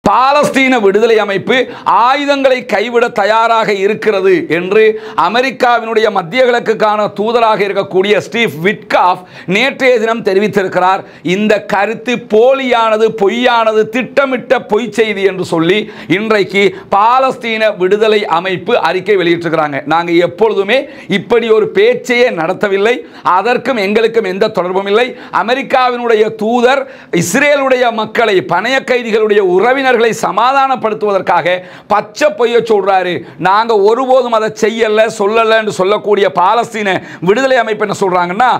பாலஸ்தீன விடுதலை அமைப்பு ஆயுதங்களை கைவிட தயாராக இருக்கிறது என்று அமெரிக்காவினுடைய மத்திய கிழக்குக்கான தூதராக இருக்கக்கூடிய ஸ்டீவ் விட்காஃப் நேற்றைய தினம் தெரிவித்திருக்கிறார். இந்த கருத்து போலியானது, பொய்யானது, திட்டமிட்ட பொய் செய்தி என்று சொல்லி இன்றைக்கு பாலஸ்தீன விடுதலை அமைப்பு அறிக்கை வெளியிட்டிருக்கிறாங்க. நாங்கள் எப்பொழுதுமே இப்படி ஒரு பேச்சையே நடத்தவில்லை, அதற்கும் எங்களுக்கும் எந்த தொடர்பும் இல்லை. அமெரிக்காவினுடைய தூதர் இஸ்ரேலுடைய மக்களை, பணைய கைதிகளுடைய உறவினர்களை சமாதானப்படுத்துவதற்காக பச்சை பொய்ய சொல்றாரு. நாங்க ஒருபோதும் அதை செய்யல, சொல்லல என்று சொல்லக்கூடிய பாலஸ்தீன விடுதலை அமைப்பு என்ன சொல்றாங்கன்னா,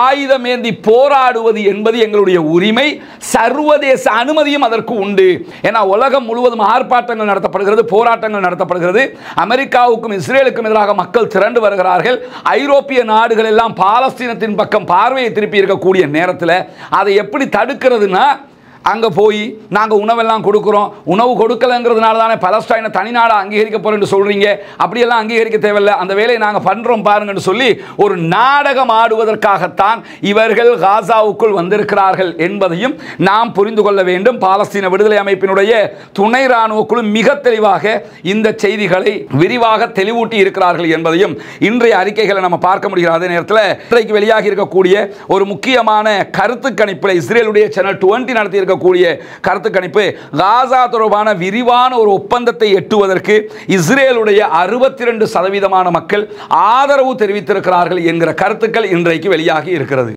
ஆயுதம் ஏந்தி போராடுவது என்பது எங்களுடைய உரிமை, சர்வதேச அனுமதியும் அதற்கு உண்டு. ஏன்னா உலகம் முழுவதும் ஆர்ப்பாட்டங்கள் நடத்தப்படுகிறது, போராட்டங்கள் நடத்தப்படுகிறது. அமெரிக்காவுக்கும் இஸ்ரேலுக்கும் எதிராக மக்கள் திரண்டு வருகிறார்கள். ஐரோப்பிய நாடுகள் எல்லாம் பாலஸ்தீனத்தின் பக்கம் பார்வையை திருப்பி இருக்கக்கூடிய நேரத்தில் அதை எப்படி தடுக்கிறதுனா, அங்கே போய் நாங்கள் உணவெல்லாம் கொடுக்குறோம், உணவு கொடுக்கலங்கிறதுனால தானே பலஸ்தீனை தனிநாடு அங்கீகரிக்க போகிறேன்னு சொல்கிறீங்க, அப்படியெல்லாம் அங்கீகரிக்க தேவையில்லை, அந்த வேலையை நாங்கள் பண்ணுறோம் பாருங்கன்னு சொல்லி ஒரு நாடகம் ஆடுவதற்காகத்தான் இவர்கள் காசாவுக்குள் வந்திருக்கிறார்கள் என்பதையும் நாம் புரிந்து கொள்ள வேண்டும். பாலஸ்தீன விடுதலை அமைப்பினுடைய துணை இராணுவ குழு மிக தெளிவாக இந்த செய்திகளை விரிவாக தெளிவூட்டி இருக்கிறார்கள் என்பதையும் இன்றைய அறிக்கைகளை நம்ம பார்க்க முடிகிறது. அதே நேரத்தில் இன்றைக்கு வெளியாகி இருக்கக்கூடிய ஒரு முக்கியமான கருத்து கணிப்பில் இஸ்ரேலுடைய சேனல் 20 நடத்தி கூடிய கருத்து கணிப்பு, காசா தொடர்பான விரிவான ஒரு ஒப்பந்தத்தை எட்டுவதற்கு இஸ்ரேலுடைய 62% மக்கள் ஆதரவு தெரிவித்திருக்கிறார்கள் என்கிற கருத்துக்கள் இன்றைக்கு வெளியாகி இருக்கிறது.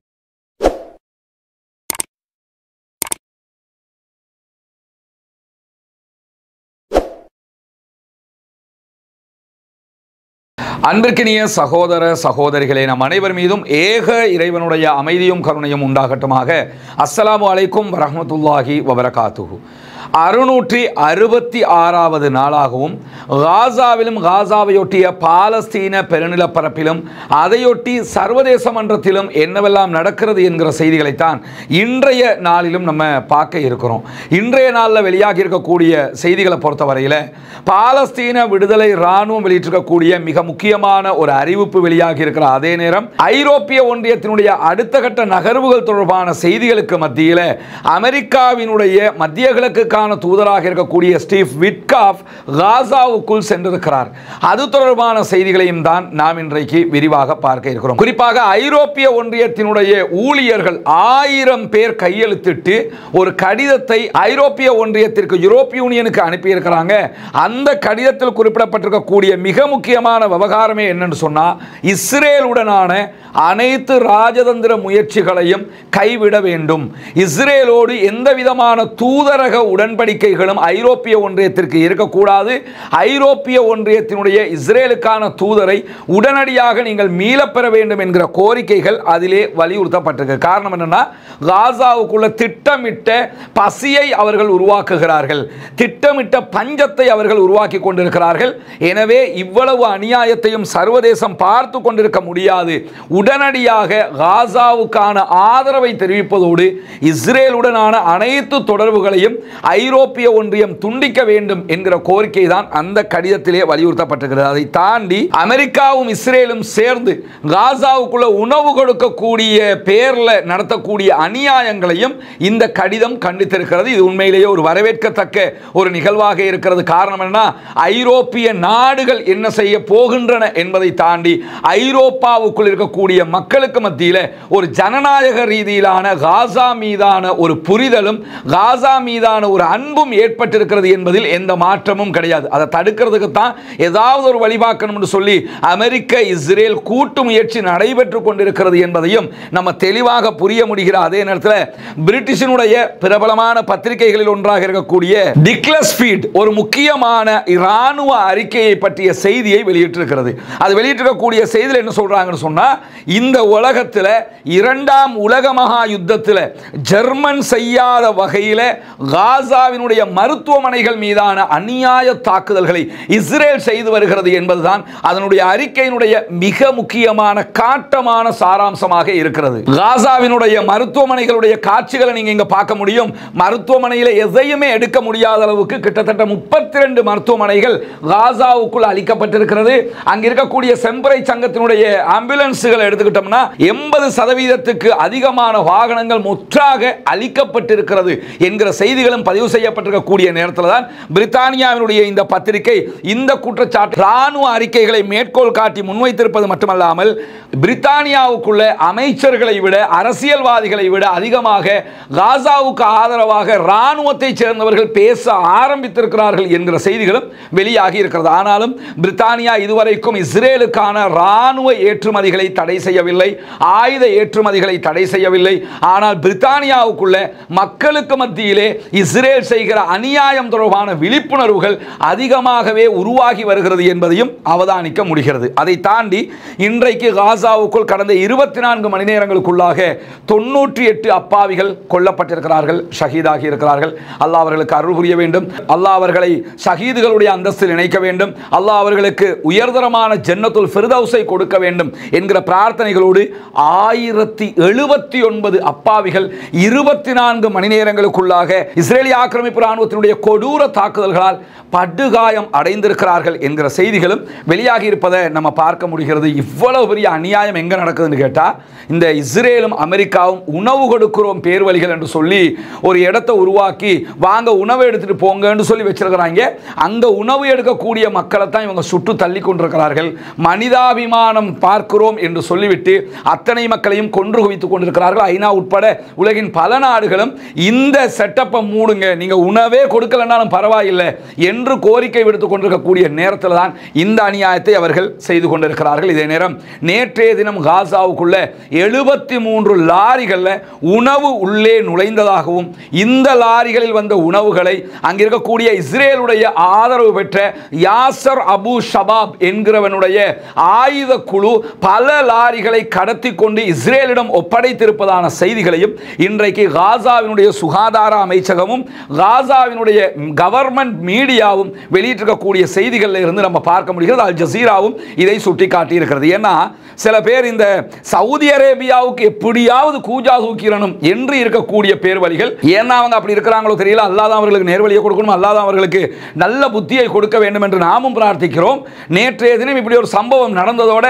அன்பிற்கினிய சகோதர சகோதரிகளே, நம் அனைவர் மீதும் ஏக இறைவனுடைய அமைதியும் கருணையும் உண்டாகட்டுமாக. அஸ்ஸலாமு அலைக்கும் வரஹ்மத்துல்லாஹி வபரகாத்துஹு. 666வது நாளாகவும் காசாவிலும் காசாவையொட்டிய பாலஸ்தீன பெருநிலப்பரப்பிலும் அதையொட்டி சர்வதேச மன்றத்திலும் என்னவெல்லாம் நடக்கிறது என்கிற செய்திகளைத்தான் இன்றைய நாளிலும் நம்ம பார்க்க இருக்கிறோம். இன்றைய நாளில் வெளியாகி இருக்கக்கூடிய செய்திகளை பொறுத்தவரையில் பாலஸ்தீன விடுதலை இராணுவம் வெளியிட்டிருக்கக்கூடிய மிக முக்கியமான ஒரு அறிவிப்பு வெளியாகி இருக்கிற அதே நேரம் ஐரோப்பிய ஒன்றியத்தினுடைய அடுத்த கட்ட நகர்வுகள் தொடர்பான செய்திகளுக்கு மத்தியில் அமெரிக்காவினுடைய மத்திய கிழக்கு தூதராக இருக்கக்கூடிய ஸ்டீவ் விட்காஃப் காசாவுக்குள் சென்றிருக்கிறார். அது தொடர்பான செய்திகளையும் தான் நாம் இன்றைக்கு விரிவாக பார்க்க இருக்கிறோம். குறிப்பாக ஐரோப்பிய ஒன்றியத்தினுடைய ஊழியர்கள் 1000 பேர் கையெழுத்திட்டு ஒரு கடிதத்தை ஐரோப்பிய ஒன்றியத்திற்கு, யூரோப்பிய யூனியனுக்கு அனுப்பியிருக்கிறாங்க. அந்த கடிதத்தில் குறிப்பிடப்பட்டிருக்கக்கூடிய மிக முக்கியமான விவகாரமே என்னன்னு சொன்னா, இஸ்ரேலுடனான அனைத்து ராஜதந்திர முயற்சிகளையும் கைவிட வேண்டும், இஸ்ரேலோடு எந்த விதமான தூதரக உடன்படிக்கைகளும் ஐரோப்பிய ஒன்றியத்திற்கு இருக்கக்கூடாது, ஐரோப்பிய ஒன்றியத்தினுடைய இஸ்ரேலுக்கான தூதரை உடனடியாக நீங்கள் மீளப்பெற வேண்டும் என்கிற கோரிக்கைகள் அதிலே வலியுறுத்தப்பட்டிருக்கு. காரணம் என்னன்னா, காசாவுக்குள்ள திட்டமிட்ட பசியை அவர்கள் உருவாக்குகிறார்கள், திட்டமிட்ட பஞ்சத்தை அவர்கள் உருவாக்கி கொண்டிருக்கிறார்கள். எனவே இவ்வளவு அநியாயத்தையும் சர்வதேசம் பார்த்து கொண்டிருக்க முடியாது, உடனடியாக காசாவுக்கான ஆதரவை தெரிவிப்பதோடு இஸ்ரேலுடனான அனைத்து தொடர்புகளையும் ஐரோப்பிய ஒன்றியம் துண்டிக்க வேண்டும் என்கிற கோரிக்கை தான் அந்த கடிதத்திலே வலியுறுத்தப்பட்டிருக்கிறது. அதை தாண்டி அமெரிக்காவும் இஸ்ரேலும் சேர்ந்து காசாவுக்குள்ள உணவு கொடுக்கக்கூடிய பேர்ல நடத்தக்கூடிய அநியாயங்களையும் இந்த கடிதம் கண்டித்திருக்கிறது. இது உண்மையிலேயே ஒரு வரவேற்கத்தக்க ஒரு நிகழ்வாக இருக்கிறது. காரணம் என்ன, ஐரோப்பிய நாடுகள் என்ன செய்ய போகின்றன என்பதை தாண்டி ஐரோப்பாவுக்குள் இருக்கக்கூடிய மக்களுக்கு மத்தியில் ஒரு ஜனநாயக ரீதியிலான காசா மீதான ஒரு புரிதலும், காசா மீதான ஒரு அன்பும் ஏற்பட்டிருக்கிறது என்பதில் எந்த மாற்றமும் கிடையாது. அதை தடுக்கிறதுக்கு தான் ஏதாவது ஒரு வழிபாக்கணும்னு சொல்லி அமெரிக்க இஸ்ரேல் கூட்டு முயற்சி நடைபெற்றுக் கொண்டிருக்கிறது என்பதையும் நம்ம தெளிவாக புரிய முடிகிற அதே நேரத்தில் பிரிட்டிஷினுடைய பிரபலமான பத்திரிகைகளில் ஒன்றாக இருக்கக்கூடிய டிக்லஸ் ஃபீட் ஒரு முக்கியமான இராணுவ அறிக்கையை பற்றிய செய்தியை வெளியிட்டிருக்கிறது. அது வெளியிட்டிருக்கக்கூடிய செய்தியில் என்ன சொல்றாங்கன்னு சொன்னா, இந்த உலகத்தில் 2ஆம் உலக மகா யுத்தத்தில் ஜெர்மன் செய்யாத வகையில் காசாவினுடைய மருத்துவமனைகள் மீதான அநியாய தாக்குதல்களை ஏற்றுமதிகளை இஸ்ரேல் செய்து வருகிறது என்பதுதான் அதனுடைய அறிக்கையினுடைய மிக முக்கியமான காட்டமான சாராம்சமாக இருக்கிறது. காசாவினுடைய மருத்துவமனைகளுடைய காட்சிகளை நீங்க இங்க பார்க்க முடியும். மருத்துவமனையில் எதையுமே எடுக்க முடியாத அளவுக்கு கிட்டத்தட்ட 32 மருத்துவமனைகள் காசாவுக்குள் அளிக்கப்பட்டிருக்கிறது. அங்க இருக்கக்கூடிய செம்பரை சங்கத்தினுடைய ஆம்புலன்ஸ்களை எடுத்துக்கிட்டோம்னா 80% அதிகமான வாகனங்கள் முற்றாக அளிக்கப்பட்டிருக்கிறது என்கிற செய்திகளும் பதிவு செய்யப்பட்டிருக்கக்கூடிய நேரத்தில் தான் பிரித்தானியாவினுடைய இந்த பத்திரிகை இந்த குற்றச்சாட்டு ராணுவ அறிக்கைகளை மேற்கோள் காட்டி முன்வைத்திருப்பது மட்டுமல்லாமல் பிரித்தானியாவுக்குள்ள அமைச்சர்களை விட அரசியல்வாதிகளை விட அதிகமாக காசாவுக்கு ஆதரவாக ராணுவத்தை சேர்ந்தவர்கள் பேச ஆரம்பித்திருக்கிறார்கள் என்கிற செய்திகளும் வெளியாகி இருக்கிறது. ஆனாலும் பிரித்தானியா இதுவரைக்கும் இஸ்ரேலுக்கான ராணுவ ஏற்றுமதிகளை தடை செய்யவில்லை, ஆயுத ஏற்றுமதிகளை தடை செய்யவில்லை. ஆனால் பிரித்தானியாவுக்குள்ள மக்களுக்கு மத்தியிலே இஸ்ரேல் செய்கிற அநியாயம் தொடர்பான விழிப்புணர்வுகள் அதிகமாகவே உருவாகி வருகிறது என்பதையும் அவதானிக்க முடிகிறது. அதை தாண்டி இன்றைக்கு காசாவுக்குள் கடந்த 24 மணி நேரங்களுக்குள்ளாக 98 அப்பாவிகள் கொல்லப்பட்டிருக்கிறார்கள், ஷஹீதாகி இருக்கிறார்கள். அல்லாஹ் அவர்களுக்கு அருள் புரிய வேண்டும். அல்லாஹ் அவர்களை ஷஹீதுகளுடைய அந்தஸ்தில் இணைக்க வேண்டும். அல்லாஹ் அவர்களுக்கு உயர்தரமான ஜன்னத்துல் ஃபிர்தௌஸை கொடுக்க வேண்டும் என்கிற பிரார்த்தனைகளோடு 1079 அப்பாவிகள் 24 மணி நேரங்களுக்குள்ளாக இஸ்ரேலிய ஆக்கிரமிப்பு ராணுவத்தினுடைய கொடூர தாக்குதல்களால் படுகாயம் அடைந்திருக்கிறார்கள் என்கிற செய்திகளும் வெளியாகி இருப்பதை நம்ம பார்க்க முடிகிறது. இவ்வளவு பெரிய அநியாயம் எங்க நடக்குதுன்னு கேட்டா, இந்த இஸ்ரேலும் அமெரிக்காவும் உணவு கொடுக்கிறோம் பேர்வழிகள் என்று சொல்லி ஒரு இடத்தை உருவாக்கி வாங்க உணவு எடுத்துட்டு போங்கன்னு சொல்லி வச்சிருக்கிறாங்க. அங்க உணவு எடுக்கக்கூடிய மக்களை தான் இவங்க சுட்டு தள்ளி கொண்டிருக்கிறார்கள். மனிதாபிமானம் பார்க்கிறோம் என்று சொல்லிவிட்டு அத்தனை மக்களையும் கொன்று குவித்துக் கொண்டிருக்கிறார்கள். ஐநா உட்பட உலகின் பல நாடுகளும் இந்த செட்டப்பை மூடுங்க, நீங்க உணவே கொடுக்கலன்னாலும் பரவாயில்லை என்று கோரிக்கை விடுத்துக் கொண்டிருக்கக்கூடிய நேரத்தில் தான் இந்த அநியாயத்தை அவர்கள் செய்து கொண்டிருக்கிறார்கள். இதே நேரம் நேற்றைய தினம் காசாவுக்குள்ள 73 லாரிகளில் உணவு உள்ளே நுழைந்ததாகவும் இந்த லாரிகளில் வந்த உணவுகளை அங்கிருக்கக்கூடிய இஸ்ரேலுடைய ஆதரவு பெற்ற யாசர் அபு ஷபாப் என்கிறவனுடைய ஆயுத குழு பல லாரிகளை கடத்தி கொண்டு இஸ்ரேலிடம் ஒப்படைத்திருப்பதான செய்திகளையும் இன்றைக்கு காசாவினுடைய சுகாதார அமைச்சகமும் காசாவினுடைய கவர்மெண்ட் மீடியாவும் வெளியிட்டிருக்கக்கூடிய செய்திகளில் இருந்து நம்ம பார்க்க முடிகிறது. அல் ஜசீராவும் இதை சுட்டி காட்டியிருக்கிறது. ஏன்னா சில பேர் இந்த சவுதி அரேபியாவுக்கு எப்படியாவது கூஜா தூக்கிடணும் என்று இருக்கக்கூடிய பேர்வழிகள், ஏன்னா அவங்க அப்படி இருக்கிறாங்களோ தெரியல, அல்லாஹ் அவர்களுக்கு நேர்வழியை கொடுக்கணும், அல்லாஹ் அவர்களுக்கு நல்ல புத்தியை கொடுக்க வேண்டும் என்று நாமும் பிரார்த்திக்கிறோம். நேற்றைய தினம் இப்படி ஒரு சம்பவம் நடந்ததோட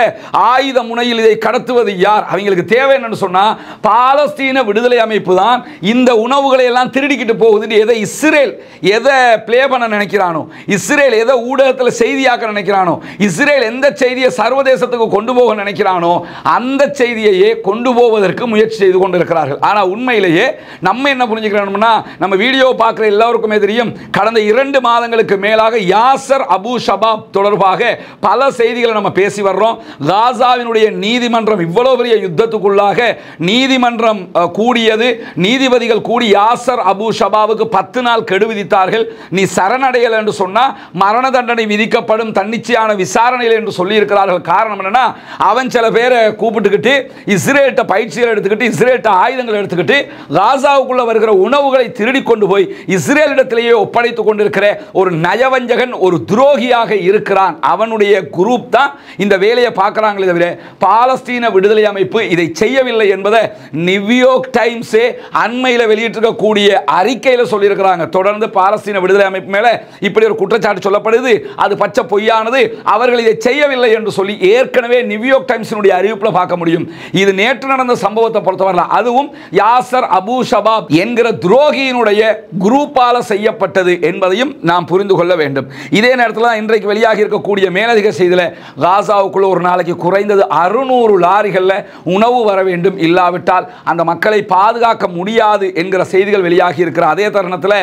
ஆயுத முனையில் இதை கடத்துவது யார், அவங்களுக்கு தேவை என்னன்னு சொன்னா பாலஸ்தீன விடுதலை அமைப்பு தான் இந்த உணவுகளை எல்லாம் திருடிக்கிட்டு போகுது. எதை இஸ்ரேல் எதை பிளே பண்ண நினைக்கிறானோ, இஸ்ரேல் எதை ஊடகத்தில் செய்தியாக்க நினைக்கிறானோ, இஸ்ரேல் எந்த செய்தியை சர்வதேசத்துக்கு கொண்டு போக நினைக்கிறானோ அந்த செய்தியையே கொண்டு போவதற்கு முயற்சி செய்து கொண்டிருக்கிறார்கள். ஆனால் உண்மையிலேயே நம்ம என்ன புரிஞ்சுக்கிறோம்னா, நம்ம வீடியோ பார்க்குற எல்லாருக்குமே தெரியும், கடந்த 2 மாதங்களுக்கு மேலாக யாசர் அபு ஷபாப் தொடர்பாக பல செய்திகளை நம்ம பேசி வர்றோம். காசாவினுடைய நீதிமன்றம் இவ்வளவு பெரிய யுத்தத்துக்குள்ளாக நீதிமன்றம் கூடியது, நீதிபதிகள் கூடி யாசர் அபு ஷபாவுக்கு 10 நாள் கெடு விதித்தார்கள். நீ சரணடையல் என்று சொன்னா மரண தண்டனை விதிக்கப்படும், தன்னிச்சையான விசாரணையில் என்று சொல்லி இருக்கிறார்கள். காரணம் என்னன்னா, அவன் சில பேரை கூப்பிட்டுக்கிட்டு இஸ்ரேல்ட்ட பயிற்சிகள் எடுத்துக்கிட்டு இஸ்ரேல்ட்ட ஆயுதங்கள் எடுத்துக்கிட்டு காசாவுக்குள்ள வருகிற உணவுகளை திருடி கொண்டு போய் இஸ்ரேலிடத்திலேயே ஒப்படைத்துக் கொண்டிருக்கிற ஒரு நயவஞ்சகன், ஒரு துரோகியாக இருக்கிறான். அவனுடைய குரூப் தான் இந்த வேலையை பார்க்கிறாங்களே தவிர பாலஸ்தீன விடுதலை அமைப்பு இதை செய்யவில்லை என்பதை நியூயார்க் டைம்ஸே அண்மையில் வெளியிட்டிருக்கக்கூடிய அறிக்கையில் சொல்லியிருக்கிறாங்க. தொடர்ந்து பாலஸ்தீன விடுதலை அமைப்பு மேல இப்படி ஒரு குற்றச்சாட்டு சொல்லப்படுது, அது பச்சை பொய்யானது, அவர்கள் இதை செய்யவில்லை என்று சொல்லி ஏற்கனவே நியூயார்க் டைம்ஸினுடைய அறிவிப்பில் பார்க்க முடியும். இது நேற்று நடந்த சம்பவத்தை பொறுத்தவரை அதுவும் யாசர் அபு ஷபாப் என்கிற துரோகியினுடைய குரூப்பால செய்யப்பட்டது என்பதையும் நாம் புரிந்து கொள்ள வேண்டும். இதே நேரத்தில் இன்றைக்கு வெளியாகி இருக்கக்கூடிய மேலதிக செய்தியில் காசாவுக்குள்ள ஒரு நாளைக்கு குறைந்தது 600 லாரிகளில் உணவு வர வேண்டும், இல்லாவிட்டால் அந்த மக்களை பாதுகாக்க முடியாது என்கிற செய்திகள் வெளியாகி இருக்கிற அதே தருணத்தில்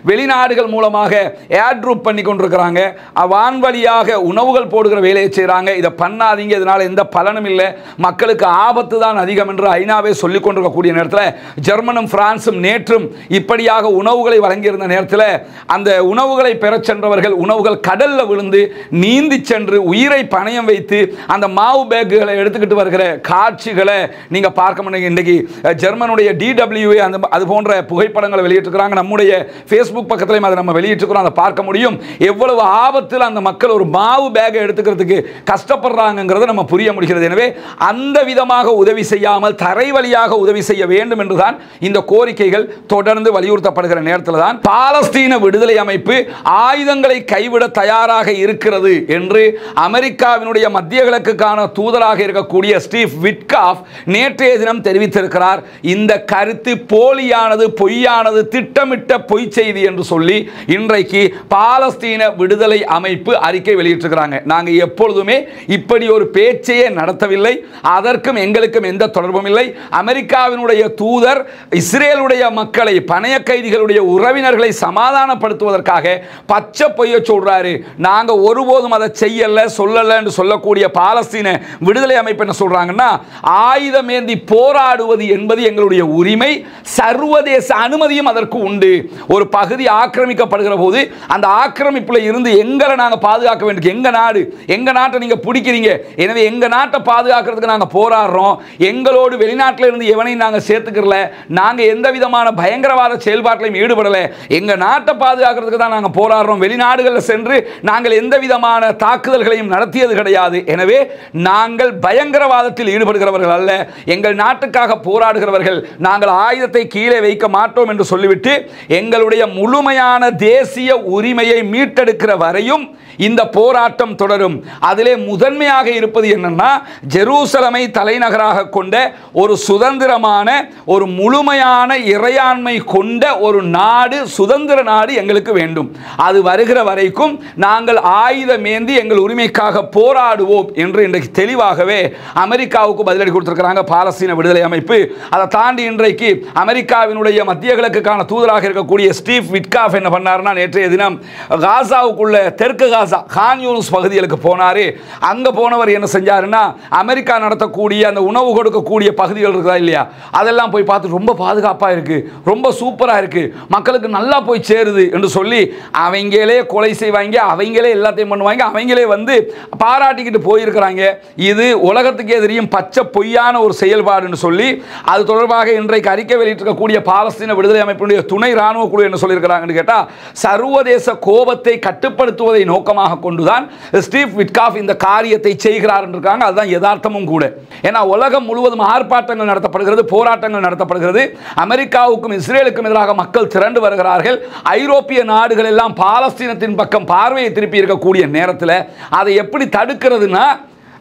வெளிநாடுகள் மூலமாக ஏர் ட்ரூப் பண்ணி கொண்டிருக்கிறாங்க, வான்வழியாக உணவுகள் போடுகிற வேலையை செய்கிறாங்க. இதை பண்ணாதீங்க, இதனால் எந்த பலனும் இல்லை, மக்களுக்கு ஆபத்து தான் அதிகம் என்று ஐநாவே சொல்லிக் கொண்டிருக்கக்கூடிய நேரத்தில் ஜெர்மனும் பிரான்சும் நேற்றும் இப்படியாக உணவுகளை வழங்கியிருந்த நேரத்தில் அந்த உணவுகளை பெறச் சென்றவர்கள் உணவுகள் கடலில் விழுந்து நீந்தி சென்று உயிரை பணயம் வைத்து அந்த மாவு பேக்குகளை எடுத்துக்கிட்டு வருகிற காட்சிகளை நீங்க பார்க்க முடியும். இன்றைக்கு ஜெர்மனுடைய DWA அந்த அது போன்ற புகைப்படங்களை வெளியிட்டிருக்கிறாங்க. நம்முடைய ஃபேஸ்புக் பக்கத்திலையும் அதை நம்ம வெளியிட்டிருக்கிறோம், அதை பார்க்க முடியும். எவ்வளவு ஆபத்தில் அந்த மக்கள் ஒரு மாவு பேக்கை எடுத்துக்கிறதுக்கு கஷ்டப்படுறாங்கிறத நம்ம புரிய முடிகிறது. எனவே அந்த விதமாக உதவி செய்யாமல் தரை வழியாக உதவி செய்ய வேண்டும் என்றுதான் இந்த கோரிக்கைகள் தொடர்ந்து வலியுறுத்தப்படுகிற நேரத்தில் தான் பாலஸ்தீன விடுதலை அமைப்பு ஆயுதங்களை கைவிட தயாராக இருக்கிறது என்று அமெரிக்காவினுடைய மத்திய கிழக்குக்கான தூதராக இருக்கக்கூடிய ஸ்டீவ் விட்காஃப் நேற்றைய தினம் தெரிவித்திருக்கிறார். இந்த கருத்து போலியானது, பொய்யானது, திட்டமிட்ட பொய் செய்தி என்று சொல்லி இன்றைக்கு பாலஸ்தீன விடுதலை அமைப்பு அறிக்கை வெளியிட்டிருக்கிறாங்க. நாங்கள் எப்பொழுதுமே இப்படி ஒரு பேச்சையே நடத்தவில்லை, அதற்கும் எங்களுக்கும் எந்த தொடர்பும் இல்லை. அமெரிக்காவினுடைய தூதர் இஸ்ரேலுடைய மக்களை, பணைய கைதிகளுடைய உறவினர்களை சமாதானப்படுத்துவதற்காக பச்சை பொய்ய சொல்றாரு. நாங்க ஒருபோதும் அதை செய்யல சொல்லல என்று சொல்லக்கூடிய பாலஸ்தீன விடுதலை அமைப்பு என்ன சொல்றாங்கன்னா, ஆயுதம் ஏந்தி போராடுவது என்பது எங்களுடைய உரிமை, சர்வதேச அனுமதியும் அதற்கு உண்டு. ஒரு பகுதி ஆக்கிரமிக்கப்படுகிற போது அந்த ஆக்கிரமிப்பில் இருந்து எங்களை நாங்கள் பாதுகாக்க வேண்டும். எங்க நாடு, எங்க நாட்டை நீங்க பிடிக்கிறீங்க, எனவே எங்க நாட்டை பாதுகாக்கிறதுக்கு நாங்கள் போராடுறோம். எங்களோடு வெளிநாட்டில் இருந்து எவனையும் நாங்கள் சேர்த்துக்கிறல, நாங்கள் எந்த விதமான பயங்கரவாத செயல்பாட்டிலையும் ஈடுபடலை, எங்க நாட்டை பாதுகாக்கிறதுக்கு தான் நாங்கள் போராடுறோம். வெளிநாடுகளில் சென்று நாங்கள் எந்த விதமான தாக்குதல்களையும் நடத்தியது கிடையாது. எனவே நாங்கள் பயங்கரவாதத்தில் ஈடுபடுகிறவர்கள் அல்ல, எங்கள் நாட்டுக்காக போராடுகிறவர்கள். நாங்கள் ஆயுதத்தை கீழே வைக்க மாட்டோம் என்று சொல்லிவிட்டு எங்களுடைய முழுமையான தேசிய உரிமையை மீட்டெடுக்கிற வரையும் இந்த போராட்டம் தொடரும். அதிலே முதன்மையாக இருப்பது என்னன்னா, ஜெருசலமை தலைநகராக கொண்ட ஒரு சுதந்திரமான, ஒரு முழுமையான இறையாண்மை கொண்ட ஒரு நாடு, சுதந்திர நாடு எங்களுக்கு வேண்டும். அது வருகிற வரைக்கும் நாங்கள் ஆயுதமேந்தி எங்கள் உரிமைக்காக போராடுவோம் என்று இன்றைக்கு தெளிவாகவே அமெரிக்காவுக்கு பதிலடி கொடுத்திருக்கிறாங்க பாலஸ்தீன விடுதலை அமைப்பு. அதை தாண்டி இன்றைக்கு அமெரிக்காவினுடைய மத்திய கிழக்குக்கான தூதராக இருக்கக்கூடிய ஸ்டீவ் விட்காஃப் என்ன பண்ணாருன்னா, நேற்றைய தினம் காசாவுக்குள்ள தெற்கு கான் யூனிஸ் பகுதிகளுக்கு போனாரு. அங்க போனவர் என்ன செஞ்சாருன்னா, அமெரிக்கா நடத்தக்கூடிய அந்த உணவு கொடுக்கக்கூடிய பகுதிகள் இருக்குதா இல்லையா, அதெல்லாம் போய் பார்த்து ரொம்ப பாதுகாப்பா இருக்கு, ரொம்ப சூப்பரா இருக்கு, மக்களுக்கு நல்லா போய் சேருது என்று சொல்லி அவங்களே கொலை செய்வாங்க, அவங்களே எல்லாத்தையும் பண்ணுவாங்க, அவங்களே வந்து பாராட்டிக்கிட்டு போயிருக்கிறாங்க. இது உலகத்துக்கே தெரியும் பச்சை பொய்யான ஒரு செயல்பாடு என்று சொல்லி அது தொடர்பாக இன்றைக்கு அறிக்கை வெளியிட்டிருக்கக்கூடிய பாலஸ்தீன விடுதலை அமைப்பினுடைய துணை ராணுவ குழு என்ன சொல்லியிருக்கிறாங்கன்னு கேட்டா, சர்வதேச கோபத்தை கட்டுப்படுத்துவதை நோக்கமாக கொண்டுதான் ஸ்டீவ் விட்காஃப் இந்த காரியத்தை செய்கிறார் இருக்காங்க. அதுதான் யதார்த்தமும் கூட. ஏன்னா உலகம் முழுவதும் ஆர்ப்பாட்டங்கள் நடத்தப்படுகிறது, போராட்டங்கள் நடத்தப்படுகிறது. அமெரிக்காவுக்கும் இஸ்ரேலுக்கும் எதிராக மக்கள் திரண்டு வருகிறார்கள். ஐரோப்பிய நாடுகள் எல்லாம் பாலஸ்தீனத்தின் பக்கம் பார்வையை திருப்பி இருக்கக்கூடிய நேரத்தில் அதை எப்படி தடுக்கிறதுனா,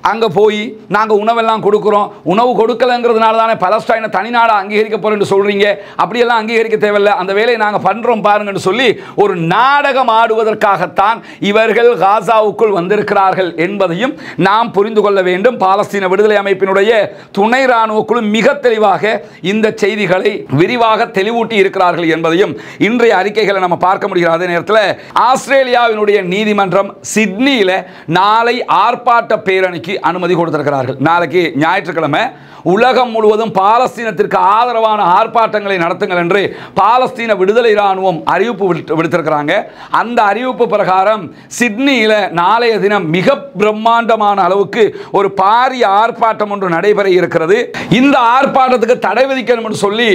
அங்கே போய் நாங்கள் உணவெல்லாம் கொடுக்குறோம், உணவு கொடுக்கலங்கிறதுனால தானே பலஸ்டைனை தனிநாடாக அங்கீகரிக்க போகிறோம் என்று சொல்கிறீங்க, அப்படியெல்லாம் அங்கீகரிக்க தேவையில்லை, அந்த வேலையை நாங்கள் பண்ணுறோம் பாருங்கன்னு சொல்லி ஒரு நாடகம் ஆடுவதற்காகத்தான் இவர்கள் காசாவுக்குள் வந்திருக்கிறார்கள் என்பதையும் நாம் புரிந்து கொள்ள வேண்டும். பாலஸ்தீன விடுதலை அமைப்பினுடைய துணை ராணுவ குழு மிக தெளிவாக இந்த செய்திகளை விரிவாக தெளிவூட்டி இருக்கிறார்கள் என்பதையும் இன்றைய அறிக்கைகளை நம்ம பார்க்க முடிகிறது. அதே நேரத்தில் ஆஸ்திரேலியாவினுடைய நீதிமன்றம் சிட்னியில் நாளை ஆர்ப்பாட்ட பேரணிக்கு அனுமதி கொடுத்திருக்கிறார்கள். நாளைக்கு ஞாயிற்றுக்கிழமை உலகம் முழுவதும் பாலஸ்தீனத்திற்கு ஆதரவான ஆர்ப்பாட்டங்களை நடத்துங்கள் என்று பாலஸ்தீன விடுதலை ராணுவம் அறிவிப்பு விடுத்திருக்கிறாங்க. அந்த அறிவிப்பு பிரகாரம் சிட்னியில் நாளைய தினம் மிக பிரம்மாண்டமான அளவுக்கு ஒரு பாரிய ஆர்ப்பாட்டம் ஒன்று நடைபெற இருக்கிறது. இந்த ஆர்ப்பாட்டத்துக்கு தடை விதிக்கணும் என்று சொல்லி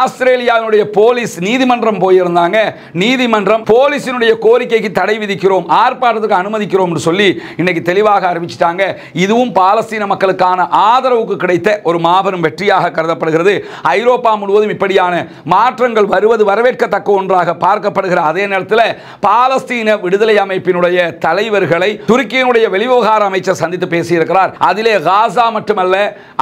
ஆஸ்திரேலியாவினுடைய போலீஸ் நீதிமன்றம் போயிருந்தாங்க. நீதிமன்றம் போலீசினுடைய கோரிக்கைக்கு தடை விதிக்கிறோம், ஆர்ப்பாட்டத்துக்கு அனுமதிக்கிறோம் என்று சொல்லி இன்னைக்கு தெளிவாக அறிவிச்சிட்டாங்க. இதுவும் பாலஸ்தீன மக்களுக்கான ஆதரவுக்கு கிடைத்த ஒரு மாபெரும் வெற்றியாக கருதப்படுகிறது. ஐரோப்பா முழுவதும் இப்படியான மாற்றங்கள் வருவது வரவேற்கத்தக்க ஒன்றாக பார்க்கப்படுகிற அதே நேரத்தில் பாலஸ்தீன விடுதலை அமைப்பினுடைய தலைவர்களை துருக்கியினுடைய வெளிவிவகார அமைச்சர் சந்தித்து பேசியிருக்கிறார். அதிலே காசா மட்டுமல்ல,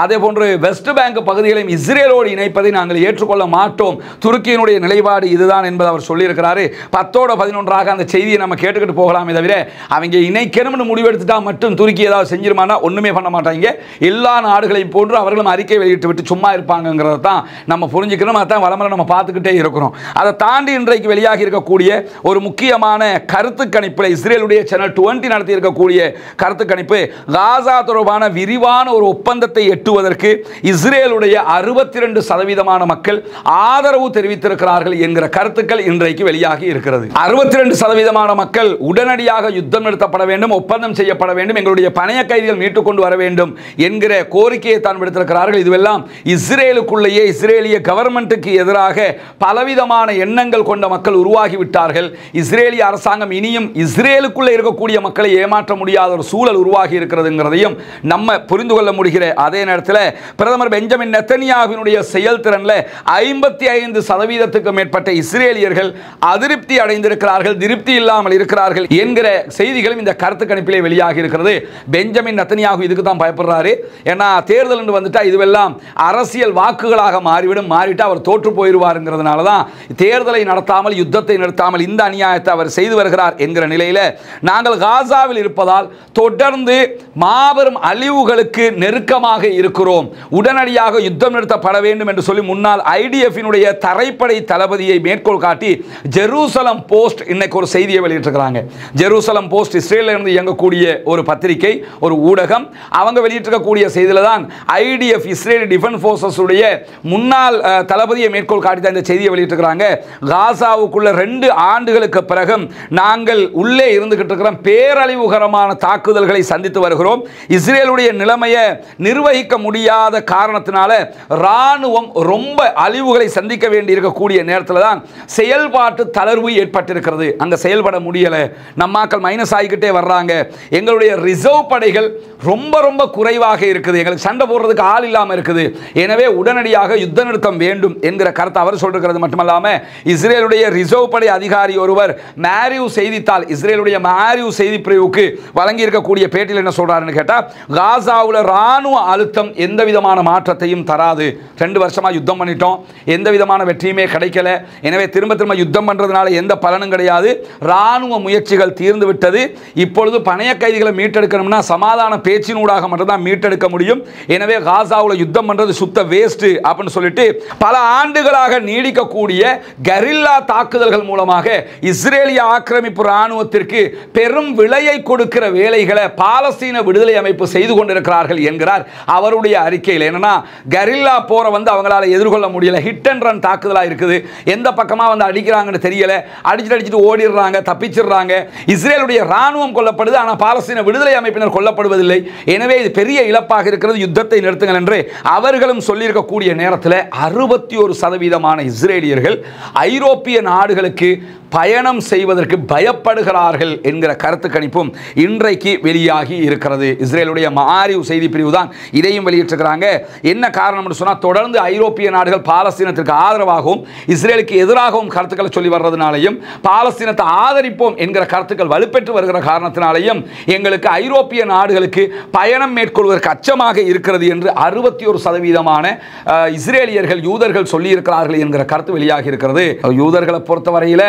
அதே போன்று வெஸ்ட் பேங்க் பகுதிகளையும் இஸ்ரேலோடு இணைப்பதை நாங்கள் ஏற்றுக்கொள்ள மாட்டோம், துருக்கியினுடைய நிலைப்பாடு இதுதான் என்பதை அவர் சொல்லியிருக்கிறார். 10-11 அந்த செய்தியை நம்ம கேட்டுக்கிட்டு போகலாமே தவிர அவங்க இணைக்கணும்னு முடிவெடுத்துட்டா மட்டும் துருக்கி ஏதாவது செஞ்சிருமானா ஒண்ணுமே பண்ண மாட்டாங்க. எல்லா நாடுகளையும் போன்று அவர்களும் அறிக்கை வெளியிட்டு விட்டு சும்மா இருப்பாங்கிறத தான் நம்ம புரிஞ்சுக்கணும். அதான் வளமர நம்ம பார்த்துக்கிட்டே இருக்கிறோம். அதை தாண்டி இன்றைக்கு வெளியாகி இருக்கக்கூடிய ஒரு முக்கியமான கருத்து கணிப்பில் இஸ்ரேலுடைய சேனல் 20 நடத்தி இருக்கக்கூடிய கருத்து கணிப்பு, காசா தொடர்பான விரிவான ஒரு ஒப்பந்தத்தை எட்டுவதற்கு இஸ்ரேலுடைய 62% மக்கள் ஆதரவு தெரிவித்திருக்கிறார்கள் என்கிற கருத்துக்கள் இன்றைக்கு வெளியாகி இருக்கிறது. 62% மக்கள் உடனடியாக யுத்தம் நிறுத்தப்பட வேண்டும், ஒப்பந்தம் செய்யப்பட வேண்டும், எங்களுடைய பணைய கைதிகள் மீட்டுக் கொண்டு வர வேண்டும் என்கிற கோரிக்கையை தான் விடுத்திருக்கிறார்கள். இதுவெல்லாம் இஸ்ரேலுக்குள்ளேயே இஸ்ரேலிய கவர்மெண்ட்டுக்கு எதிராக பலவிதமான எண்ணங்கள் கொண்ட மக்கள் உருவாகிவிட்டார்கள். இஸ்ரேலிய அரசாங்கம் இனியும் இஸ்ரேலுக்குள்ளே இருக்கக்கூடிய மக்களை ஏமாற்ற முடியாத ஒரு சூழல் உருவாகி இருக்கிறதுங்கிறதையும் நம்ம புரிந்து கொள்ள முடிகிற அதே நேரத்தில் பிரதமர் பெஞ்சமின் நெத்தனியாஹுவினுடைய செயல்திறனில் 55% மேற்பட்ட இஸ்ரேலியர்கள் அதிருப்தி அடைந்திருக்கிறார்கள், திருப்தி இல்லாமல் இருக்கிறார்கள் என்கிற செய்திகளும் இந்த கருத்து கணிப்பிலே வெளியாகி இருக்கிறது. பெஞ்சமின் நெத்தனியாஹு இதுக்கு தான் பயப்படுறாரு. ஏன்னா தேர்தல் என்று வந்துட்டா இதுவெல்லாம் அரசியல் வாக்குகளாக மாறிவிடும், மாறிட்டு அவர் தோற்று போயிடுவாருங்கிறதுனால தான் தேர்தலை நடத்தாமல் யுத்தத்தை நிறுத்தாமல் இந்த அநியாயத்தை அவர் செய்து வருகிறார் என்கிற நிலையில் நாங்கள் காசாவில் இருப்பதால் தொடர்ந்து மாபெரும் அழிவுகளுக்கு நெருக்கமாக இருக்கிறோம், உடனடியாக யுத்தம் நிறுத்தப்பட வேண்டும் என்று சொல்லி முன்னாள் ஐடிஎஃபினுடைய தரைப்படை தளபதியை மேற்கோள் காட்டி ஜெருசலம் போஸ்ட் இன்னைக்கு ஒரு செய்தியை வெளியிட்டிருக்கிறாங்க. ஜெருசலம் போஸ்ட் இஸ்ரேலில் இருந்து இயங்கக்கூடிய ஒரு பத்திரிகை, ஒரு ஊடகம். அவங்க வெளியிட்டிருக்கக்கூடிய செய்தியில் தான் ஐடிஎஃப் இஸ்ரேல் டிஃபென்ஸ் ஃபோர்ஸஸ் உடைய முன்னாள் தளபதியை மேற்கோள் காட்டி தான் இந்த செய்தியை வெளியிட்டிருக்கிறாங்க. காசாவுக்குள்ள 2 ஆண்டுகளுக்கு பிறகு நாங்கள் உள்ளே இருந்துகிட்டு இருக்கிறோம், பேரழிவுகரமான தாக்குதல்களை சந்தித்து வருகிறோம். இஸ்ரேலுடைய நிலைமையை நிர்வகிக்க முடியாத காரணத்தினால ராணுவம் ரொம்ப அழிவுகளை சந்திக்க வேண்டி இருக்கக்கூடிய நேரத்தில் தான் செயல்பாட்டு தளர்வு ஏற்பட்டிருக்கிறது. அங்க செயல்பட முடியல, நம்மாக்கள் மைனஸ் ஆகிக்கிட்டே வர்றாங்க, எங்களுடைய ரிசர்வ் படைகள் ரொம்ப ரொம்ப குறைவாக இருக்குது, எங்களுக்கு சண்டை போடுறதுக்கு ஆள் இல்லாமல் இருக்குது, எனவே உடனடியாக யுத்த நிறுத்தம் வேண்டும் என்கிற கருத்தை அவர் சொல்றது மட்டுமல்லாம இஸ்ரேலுடைய ரிசர்வ் படை அதிகாரி ஒருவர் மேரிவ் செய்தித்தாள், இஸ்ரேலுடைய மேரிவ் செய்தி பிரிவுக்கு வழங்கி இருக்கக்கூடிய பேட்டியில் என்ன சொல்றாருன்னு கேட்டா, காசாவுல ராணுவ அழுத்தம் எந்த விதமான மாற்றத்தையும் தராது, 2 வருஷமா யுத்தம் பண்ணிட்டோம், எந்த விதமான வெற்றியுமே கிடைக்கல, எனவே திரும்ப திரும்ப யுத்தம் பண்றதுனால எந்த பலனும் கிடையாது, ராணுவ முயற்சிகள் தீர்ந்து விட்டது, இப்பொழுது பணைய கைதிகளை மீட்டெடுக்கணும்னா சமாதான பேச்சினூடாக மட்டும்தான் மீட்டெடுக்க முடியும், எனவே காசாவுல யுத்தம் பண்றது சுத்த வேஸ்ட் அப்படின்னு சொல்லிட்டு பல ஆண்டுகளாக நீடிக்கக்கூடிய கெரில்லா தாக்குதல்கள் மூலமாக இஸ்ரேலிய ஆக்கிரமிப்பு ராணுவத்திற்கு பெரும் விலையை கொடுக்கிற வேலைகளை பாலஸ்தீன விடுதலை அமைப்பு செய்து கொண்டிருக்கிறார்கள் என்கிறார் அவருடைய அறிக்கையில். என்னன்னா கெரில்லா போரை அவங்களால எதிர்கொள்ள முடியல, ஹிட் அண்ட் ரன் தாக்குதலா இருக்குது, எந்த பக்கமா அடிக்கிறாங்கன்னு தெரியல, அடிச்சுட்டு ஓடிடுறாங்க, தப்பிச்சிடுறாங்க, இஸ்ரேலுடைய ராணுவம் கொல்லப்படுது, ஆனால் பாலஸ்தீன விடுதலை அமைப்பினர் கொல்லப்படுவதில்லை, எனவே இது பெரிய இழப்பாக இருக்கிறது, யுத்தத்தை நிறுத்துங்கள் என்று அவர்களும் சொல்லியிருக்கக்கூடிய நேரத்தில் 61% இஸ்ரேலியர்கள் ஐரோப்பிய நாடுகளுக்கு பயணம் செய்வதற்கு பயப்படுகிறார்கள் என்கிற கருத்து கணிப்பும் இன்றைக்கு வெளியாகி இருக்கிறது. இஸ்ரேலுடைய மாரிவ் செய்தி பிரிவு தான் இதையும் வெளியிட்டிருக்கிறாங்க. என்ன காரணம்னு சொன்னால், தொடர்ந்து ஐரோப்பிய நாடுகள் பாலஸ்தீனத்திற்கு ஆதரவாகவும் இஸ்ரேலுக்கு எதிராகவும் கருத்துக்களை சொல்லி வர்றதுனாலையும் பாலஸ்தீனத்தை ஆதரிப்போம் என்கிற கருத்துக்கள் வலுப்பெற்று வருகிற காரணத்தினாலையும் எங்களுக்கு ஐரோப்பிய நாடுகளுக்கு பயணம் மேற்கொள்வதற்கு அச்சமாக இருக்கிறது என்று 61% இஸ்ரேலியர்கள் யூதர்கள் சொல்லியிருக்கிறார்கள் என்கிற கருத்து வெளியாகி இருக்கிறது. யூதர்களை பொறுத்தவரையில்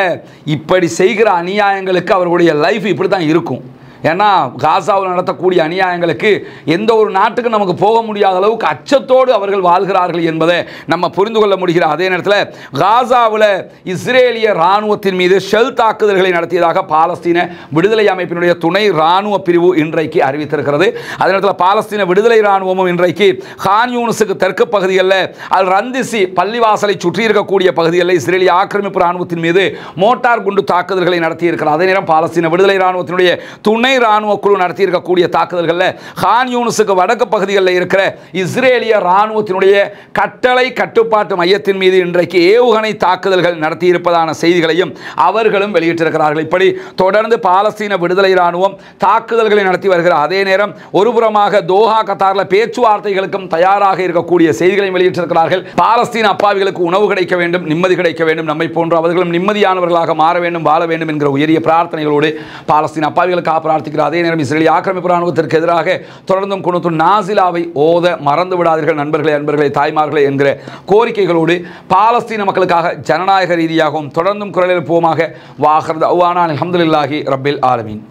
இப்படி செய்கிற அநியாயங்களுக்கு அவர்களுடைய லைஃப் இப்படி தான் இருக்கும். ஏன்னா காசாவில் நடத்தக்கூடிய அநியாயங்களுக்கு எந்த ஒரு நாட்டுக்கு நமக்கு போக முடியாத அளவுக்கு அச்சத்தோடு அவர்கள் வாழ்கிறார்கள் என்பதை நம்ம புரிந்து கொள்ள முடிகிற அதே நேரத்தில் காசாவில் இஸ்ரேலிய ராணுவத்தின் மீது ஷெல் தாக்குதல்களை நடத்தியதாக பாலஸ்தீன விடுதலை அமைப்பினுடைய துணை ராணுவ பிரிவு இன்றைக்கு அறிவித்திருக்கிறது. அதே நேரத்தில் பாலஸ்தீன விடுதலை ராணுவமும் இன்றைக்கு கான் யூனிஸுக்கு தெற்கு பகுதிகளில் அல் ரந்திசி பள்ளிவாசலை சுற்றி இருக்கக்கூடிய பகுதிகளில் இஸ்ரேலிய ஆக்கிரமிப்பு ராணுவத்தின் மீது மோட்டார் குண்டு தாக்குதல்களை நடத்தியிருக்கிறார். அதே நேரம் பாலஸ்தீன விடுதலை ராணுவத்தினுடைய துணை ராணுவ குழு நடத்தியிருக்கக்கூடிய தாக்குதல்களில் கான் யூனிஸுக்கு வடக்கு பகுதிகளில் இருக்கிற இஸ்ரேலிய ராணுவத்தினுடைய கட்டளை கட்டுப்பாட்டு மையத்தின் மீது இன்றைக்கு ஏவுகணை தாக்குதல்கள் நடத்தியிருப்பதான செய்திகளையும் அவர்களும் வெளியிட்டிருக்கிறார்கள். இப்படி தொடர்ந்து பாலஸ்தீன விடுதலை ராணுவம் தாக்குதல்களை நடத்தி வருகிற அதே நேரம் ஒருபுறமாக தோஹா கத்தாரில் பேச்சுவார்த்தைகளுக்கும் தயாராக இருக்கக்கூடிய செய்திகளையும் வெளியிட்டிருக்கிறார்கள். பாலஸ்தீன அப்பாவிகளுக்கு உணவு கிடைக்க வேண்டும், நிம்மதி கிடைக்க வேண்டும், நம்மை போன்ற அவர்களும் நிம்மதியானவர்களாக மாற வேண்டும், வாழ வேண்டும் என்கிற உயரிய பிரார்த்தனைகளோடு பாலஸ்தீன அப்பாவிகளுக்கு பிரார்த்திக்கிறார். அதே நேரம் இஸ்ரேலிய ஆக்கிரமிப்பு ராணுவத்திற்கு எதிராக தொடர்ந்தும் குனூத்து நாசிலாவை ஓத மறந்து விடாதீர்கள் நண்பர்களே, அன்பர்களே, தாய்மார்களே என்கிற கோரிக்கைகளோடு பாலஸ்தீன மக்களுக்காக ஜனநாயக ரீதியாகவும் தொடர்ந்தும் குரல் எழுப்புவோமாக. வாஹர் தஅவானா அல்ஹம்துலில்லாஹி ரப்பில் ஆலமீன்.